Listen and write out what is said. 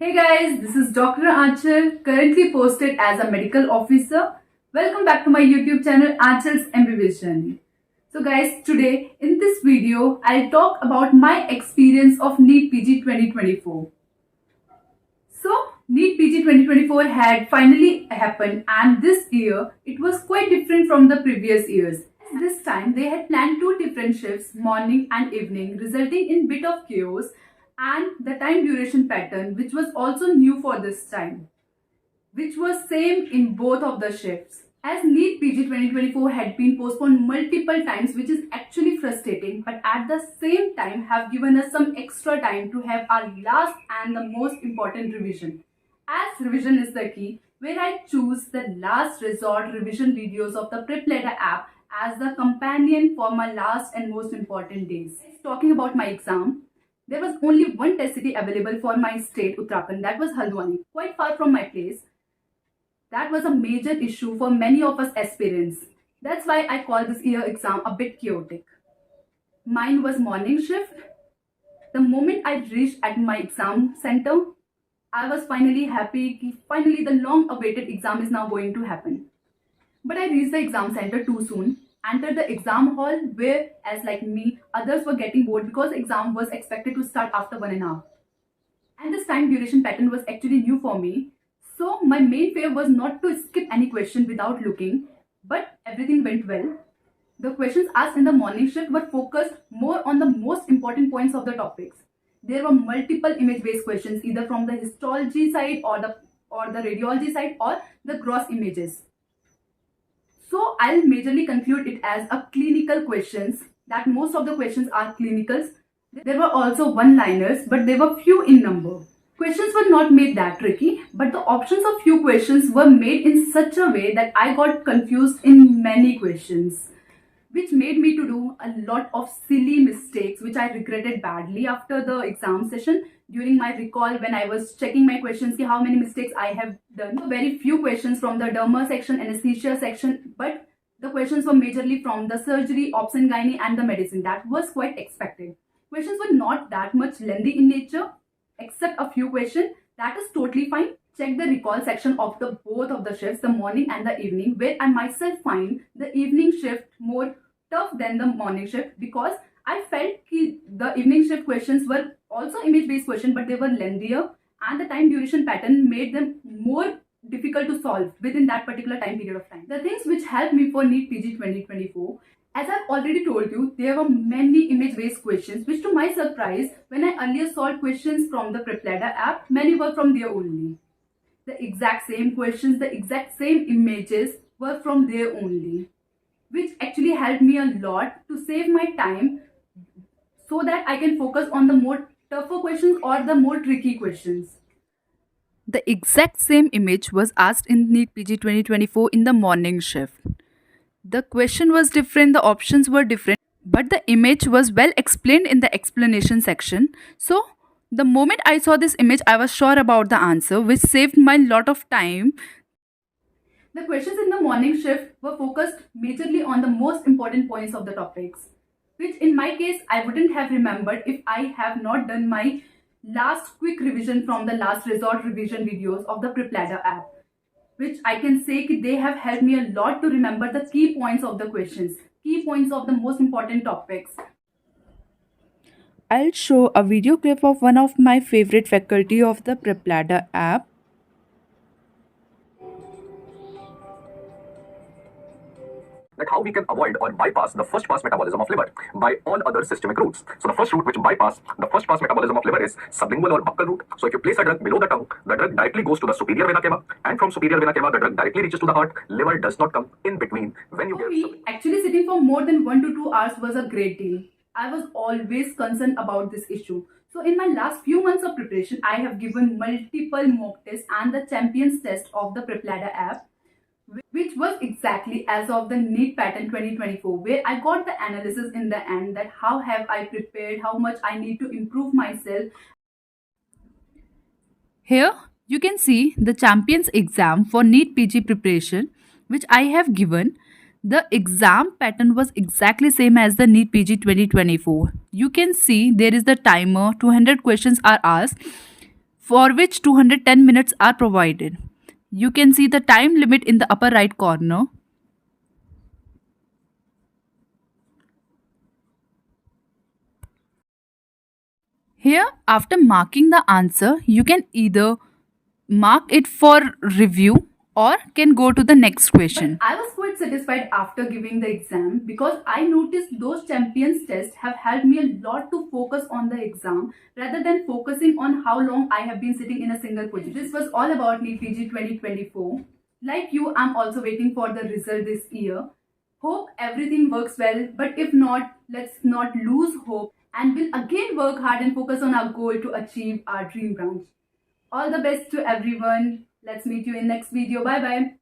Hey guys, this is Dr. Aanchal, currently posted as a medical officer. Welcome back to my YouTube channel Aanchal's MBBS Journey. So guys, today in this video, I'll talk about my experience of NEET PG 2024. So, NEET PG 2024 had finally happened, and this year it was quite different from the previous years. This time they had planned two different shifts, morning and evening, resulting in bit of chaos and the time duration pattern, which was also new for this time, which was same in both of the shifts. As NEET PG 2024 had been postponed multiple times, which is actually frustrating, but at the same time have given us some extra time to have our last and the most important revision. As revision is the key, where I choose the last resort revision videos of the Prep Ladder app as the companion for my last and most important days. Talking about my exam, there was only one test city available for my state, Uttarakhand, that was Haldwani, quite far from my place. That was a major issue for many of us aspirants. That's why I call this year exam a bit chaotic. Mine was morning shift. The moment I reached at my exam center, I was finally happy. Finally, the long-awaited exam is now going to happen. But I reached the exam center too soon, entered the exam hall where, as like me, others were getting bored because the exam was expected to start after 1.5 hours. And this time duration pattern was actually new for me. So my main fear was not to skip any question without looking, but everything went well. The questions asked in the morning shift were focused more on the most important points of the topics. There were multiple image-based questions, either from the histology side or the radiology side or the gross images. So I'll majorly conclude it as a clinical questions, that most of the questions are clinicals. There were also one-liners, but they were few in number. Questions were not made that tricky, but the options of few questions were made in such a way that I got confused in many questions, which made me to do a lot of silly mistakes, which I regretted badly after the exam session. During my recall, when I was checking my questions, see how many mistakes I have done. Very few questions from the derma section, anesthesia section, but the questions were majorly from the surgery, obs and gynae and the medicine. That was quite expected. Questions were not that much lengthy in nature, except a few questions. That is totally fine. Check the recall section of the both of the shifts, the morning and the evening, where I myself find the evening shift more tough than the morning shift, because I felt the evening shift questions were also image based questions, but they were lengthier and the time duration pattern made them more difficult to solve within that particular time period of time. The things which helped me for NEET PG 2024, as I've already told you, there were many image-based questions, which to my surprise, when I earlier solved questions from the Prep Ladder app, many were from there only. The exact same questions, the exact same images were from there only, which actually helped me a lot to save my time so that I can focus on the more tougher questions or the more tricky questions. The exact same image was asked in NEET PG 2024 in the morning shift. The question was different, the options were different, but the image was well explained in the explanation section. So, the moment I saw this image, I was sure about the answer, which saved my lot of time. The questions in the morning shift were focused majorly on the most important points of the topics, which in my case, I wouldn't have remembered if I have not done my last quick revision from the last resort revision videos of the Prep Ladder app, which I can say they have helped me a lot to remember the key points of the questions, key points of the most important topics. I'll show a video clip of one of my favorite faculty of the Prep Ladder app. That how we can avoid or bypass the first pass metabolism of liver by all other systemic routes. So the first route which bypass the first pass metabolism of liver is sublingual or buccal route. So if you place a drug below the tongue, the drug directly goes to the superior vena cava, and from superior vena cava, the drug directly reaches to the heart. Liver does not come in between. When you get actually sitting for more than 1 to 2 hours was a great deal. I was always concerned about this issue. So in my last few months of preparation, I have given multiple mock tests and the champions test of the Prep Ladder app, which was exactly as of the NEET pattern 2024, where I got the analysis in the end that how have I prepared, how much I need to improve myself. Here you can see the champions exam for NEET PG preparation, which I have given. The exam pattern was exactly same as the NEET PG 2024. You can see there is the timer, 200 questions are asked. for which 210 minutes are provided. You can see the time limit in the upper right corner. Here, after marking the answer, you can either mark it for review or can go to the next question. But I was quite satisfied after giving the exam because I noticed those champions tests have helped me a lot to focus on the exam rather than focusing on how long I have been sitting in a single position. This was all about NEET PG 2024. Like you, I'm also waiting for the result this year. Hope everything works well, but if not, let's not lose hope and we'll again work hard and focus on our goal to achieve our dream branch. All the best to everyone. Let's meet you in next video. Bye bye.